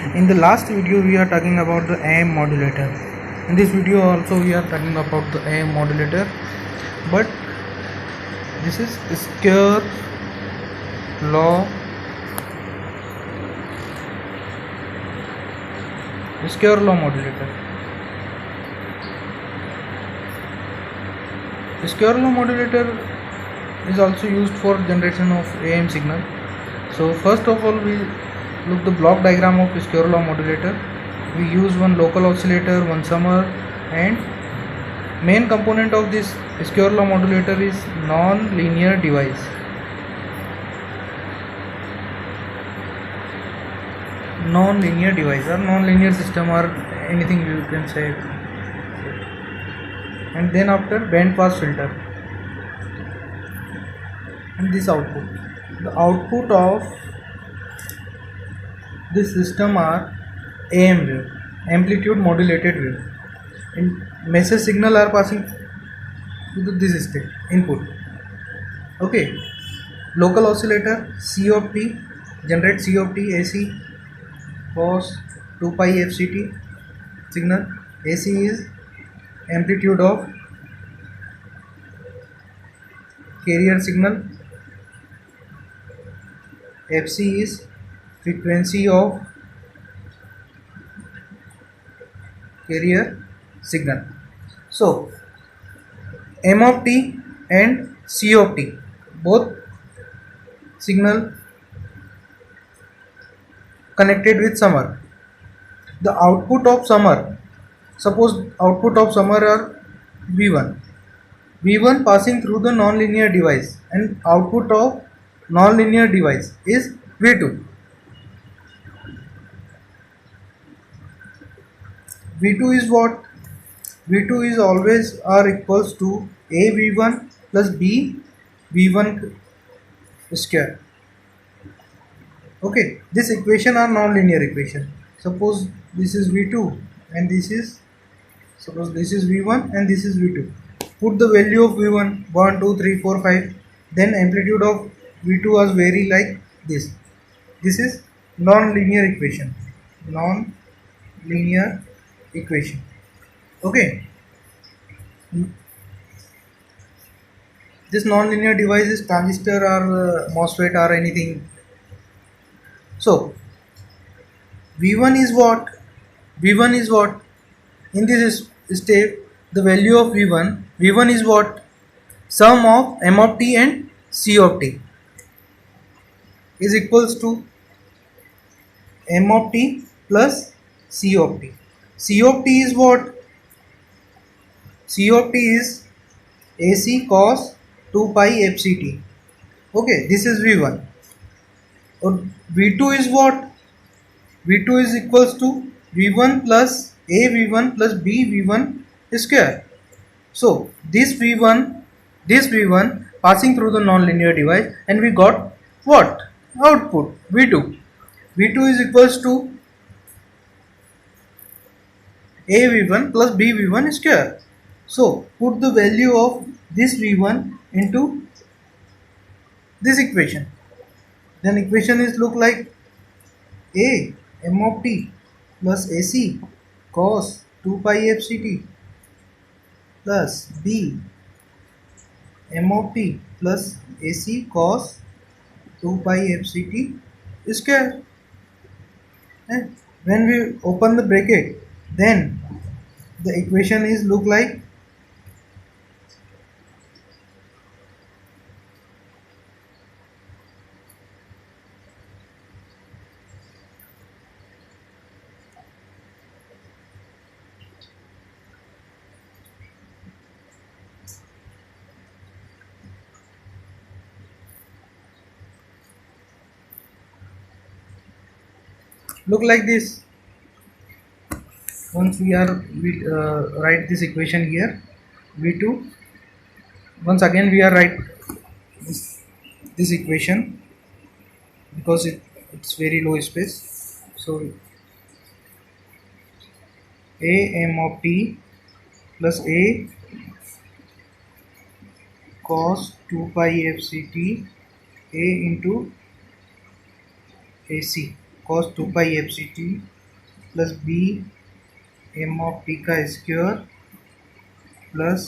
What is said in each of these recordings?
In the last video we are talking about the AM modulator. In this video also we are talking about the AM modulator, but this is Square law modulator. Square law modulator is also used for generation of AM signal. So first of all we look the block diagram of square law modulator. We use one local oscillator, one summer, and main component of this square law modulator is non-linear device. Non-linear device or non-linear system or anything you can say. And then after band pass filter and this output. The output of this system are AM wave, amplitude modulated wave, and message signal are passing to this state input. Okay, local oscillator C of t generate C of t AC cos 2 pi fct signal. AC is amplitude of carrier signal, fc is frequency of carrier signal. So M of t and C of t both signal connected with summer. The output of summer, suppose output of summer are V1 passing through the nonlinear device, and output of nonlinear device is V2. V2 is what? V2 is always or equals to A V1 plus B V1 square. Okay, this equation are nonlinear equation. Suppose this is V2 and this is, suppose this is V1 and this is V2. Put the value of V1 1, 2, 3, 4, 5. Then amplitude of V2 was vary like this. This is non-linear equation. Non-linear equation. Okay. This non-linear device is transistor or MOSFET or anything. So V1 is what? V1 is what? In this state, the value of V1 is what? Sum of M of t and C of t is equals to M of t plus C of t. C of t is what? C of t is AC cos 2 pi fct. Okay, this is V1. Or V2 is what? V2 is equals to V1 plus A V1 plus B V1 square. So this V1 passing through the nonlinear device, and we got what? Output V2. V2 is equals to A V1 plus B V1 square. So put the value of this V1 into this equation. Then equation is look like A M of t plus AC cos 2 pi fct plus B M of t plus AC cos 2 pi fct square. And when we open the bracket, then the equation is look like this. Once we write this equation here, V2. Once again we are write this equation because it's very low space. So A M of t plus A cos 2 pi fct A into AC cos 2 pi fct plus b m of t का square plus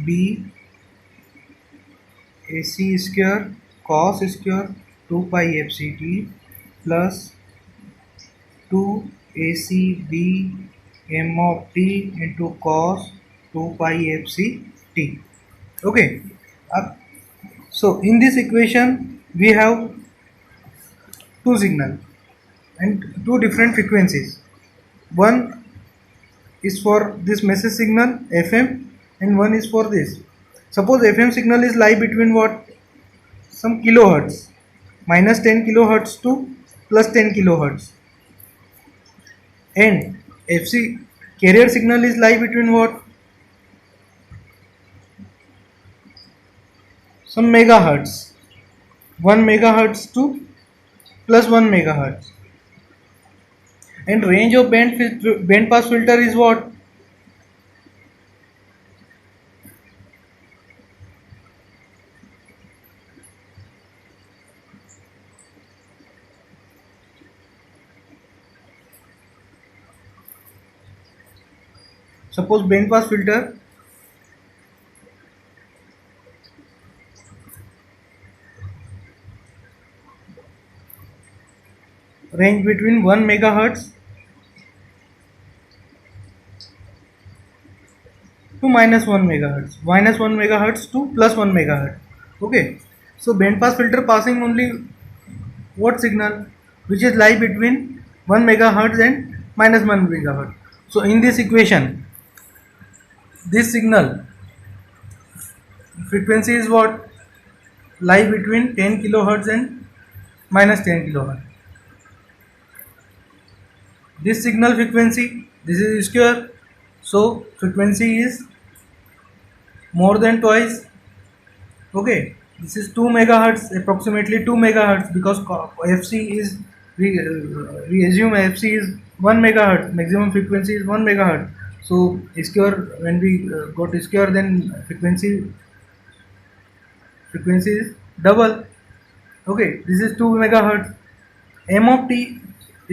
b ac square cos square 2 pi fct plus 2 ac b m of t into cos 2 pi fct. Okay. So in this equation we have two signal and two different frequencies. One is for this message signal FM and one is for this. Suppose FM signal is lie between what? Some kilohertz, minus 10 kilohertz to plus 10 kilohertz, and FC carrier signal is lie between what? Some megahertz, 1 megahertz to plus 1 megahertz, and range of band pass filter is what? Suppose band pass filter range between 1 megahertz to minus 1 megahertz to plus 1 megahertz. Okay, so band pass filter passing only what signal which is lie between 1 megahertz and minus 1 megahertz. So in this equation, this signal frequency is what? Lie between 10 kilohertz and minus 10 kilohertz. This signal frequency, this is square, so frequency is more than twice. Okay, this is 2 megahertz, approximately 2 megahertz, because fc is we assume fc is 1 megahertz, maximum frequency is 1 megahertz. So square, when we got square, then frequency is double. Okay, this is 2 megahertz. M of t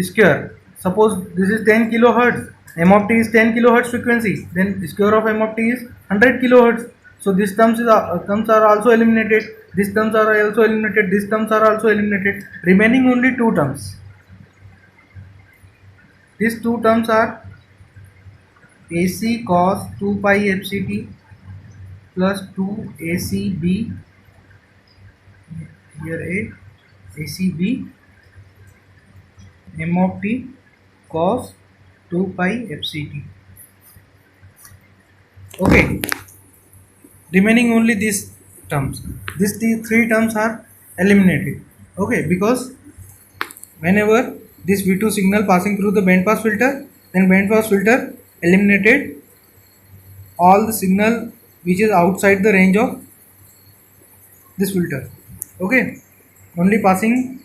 square, suppose this is 10 kilohertz, m of t is 10 kilohertz frequency, then square of m of t is 100 kilohertz. So these terms are also eliminated, these terms are also eliminated, these terms are also eliminated, remaining only two terms. These two terms are AC cos 2 pi fct plus 2 ACB, here a ACB m of t cos 2 pi fct. Okay, remaining only these terms. These three terms are eliminated. Okay, because whenever this V2 signal passing through the band pass filter, then band pass filter eliminated all the signal which is outside the range of this filter. Okay, only passing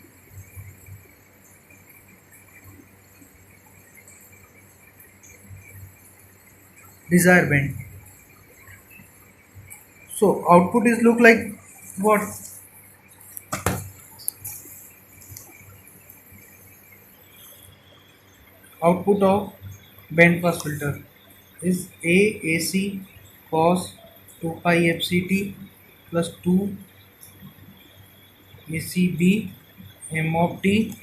desired band. So output is look like what? Output of band pass filter is AC cos 2 pi fct plus 2 ACB m of t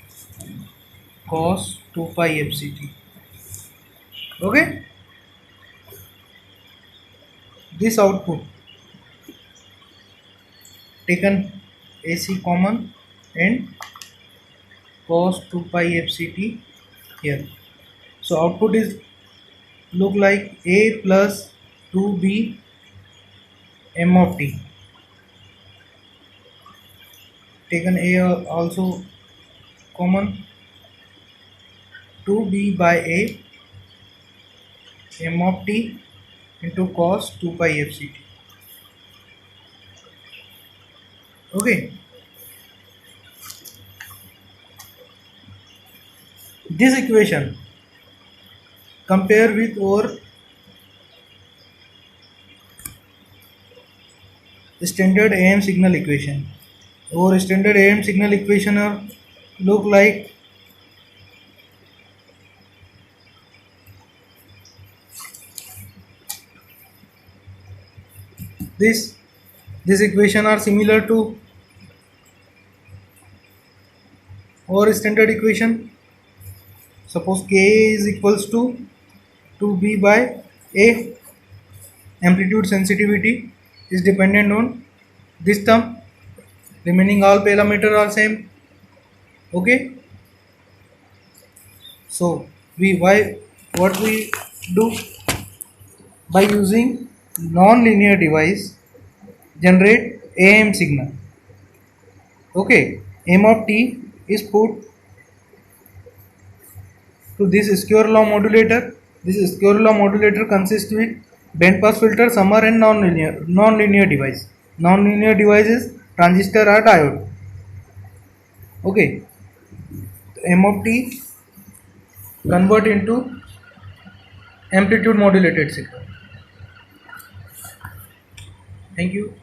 cos 2 pi fct. Okay, this output taken AC common and cos 2 pi fct here. So output is look like A plus 2B m of t, taken A also common, 2B by A m of t into cos 2 pi fct. Okay, this equation compare with our standard AM signal equation. Our standard AM signal equation are look like this. This equation are similar to our standard equation. Suppose K is equals to 2B by A. Amplitude sensitivity is dependent on this term. Remaining all parameters are same. Okay. So we why what we do by using non-linear device generate AM signal. Okay. M of T is put to this square law modulator. This square law modulator consists with band pass filter, summer and non-linear device. Non-linear devices transistor or diode. Okay, M of T convert into amplitude modulated signal. Thank you.